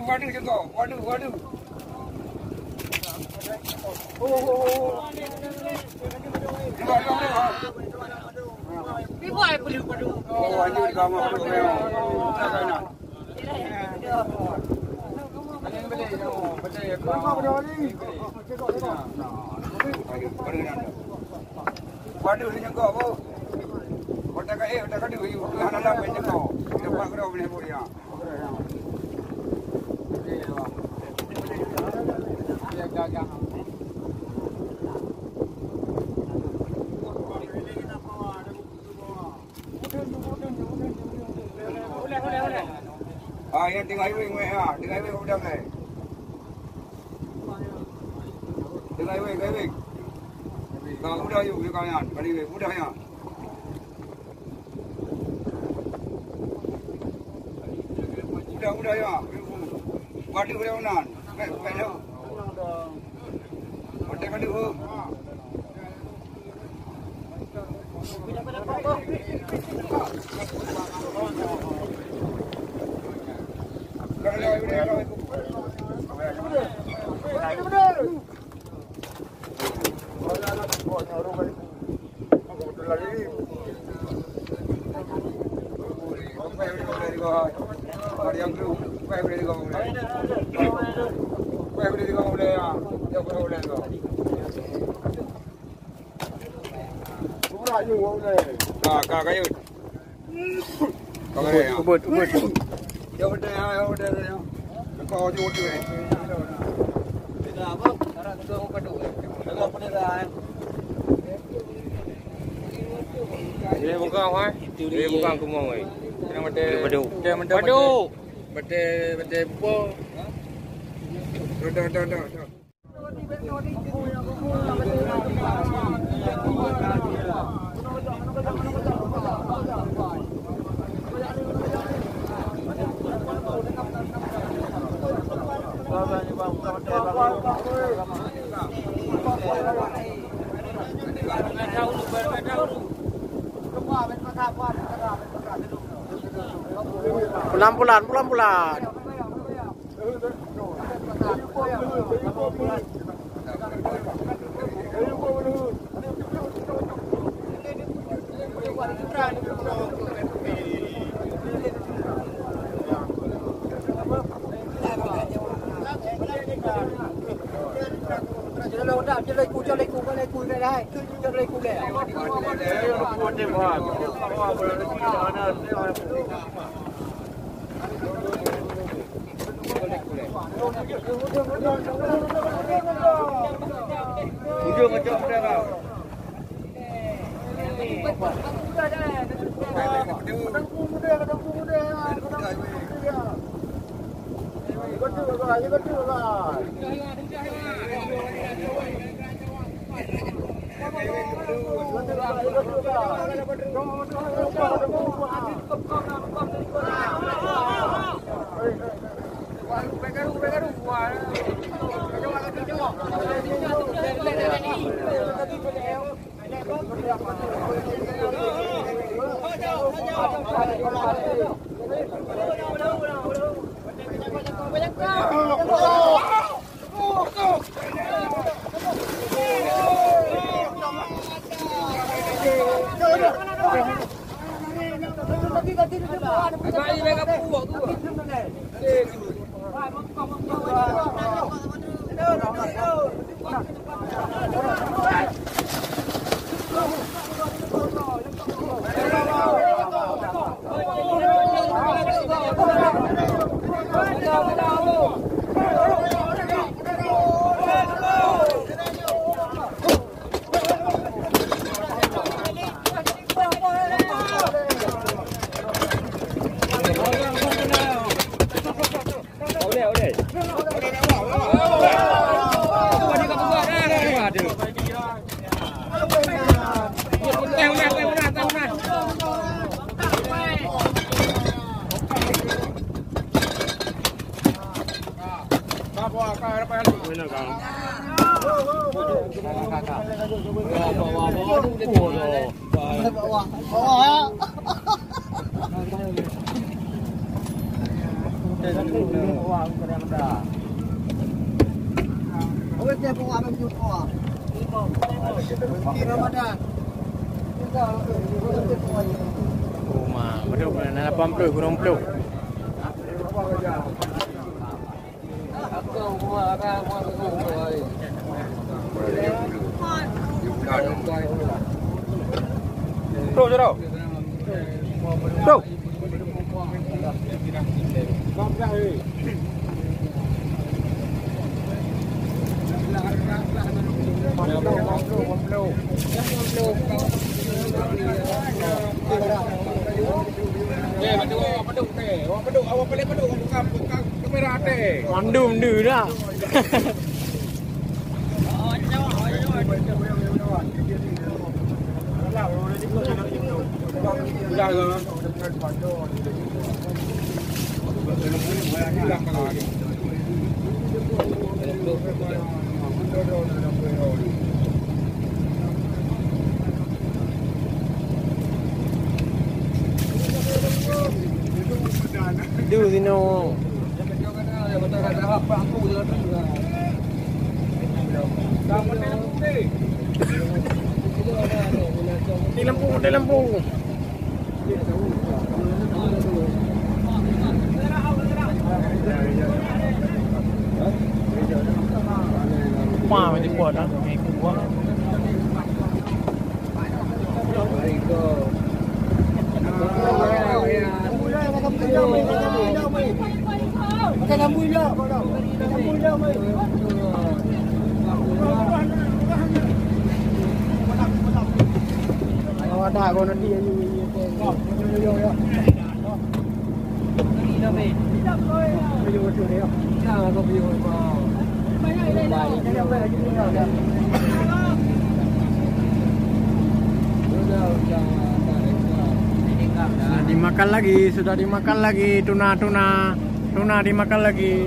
Waduh juga, waduh. Waduh juga, bu. Otak duit, anak dah pengen kau. Lepas kau boleh boleh. Yang tinggal highway tinggal highway kau dah ni. Tinggal highway. Kau mudah you kau yang, kali mudah yang. Mudah ya. Waduh boleh unan. Hello. Hotel kali ho. Kakak ubud. Ya udah. Kau jauh tu. Apa? Cara tu apa tu? Kalau apa dah. Ini bukan apa? Ini bukan kumau ni. Kena mati. Padu. Mati po. Dah. Pulang. Cho lấy cú cái này cho lấy cú lẻ. Ujung macam apa? Hãy subscribe cho kênh Ghiền Mì Gõ để không bỏ lỡ những video hấp dẫn. Maduk na pamplo gunung plo. Plo je tau. Plo. Mandu dah. Du sini. Di lampu. Wah, macam kuat dah. Ikut gua. Ada kau nanti yang dimakan lagi, sudah dimakan lagi tuna dimakan lagi.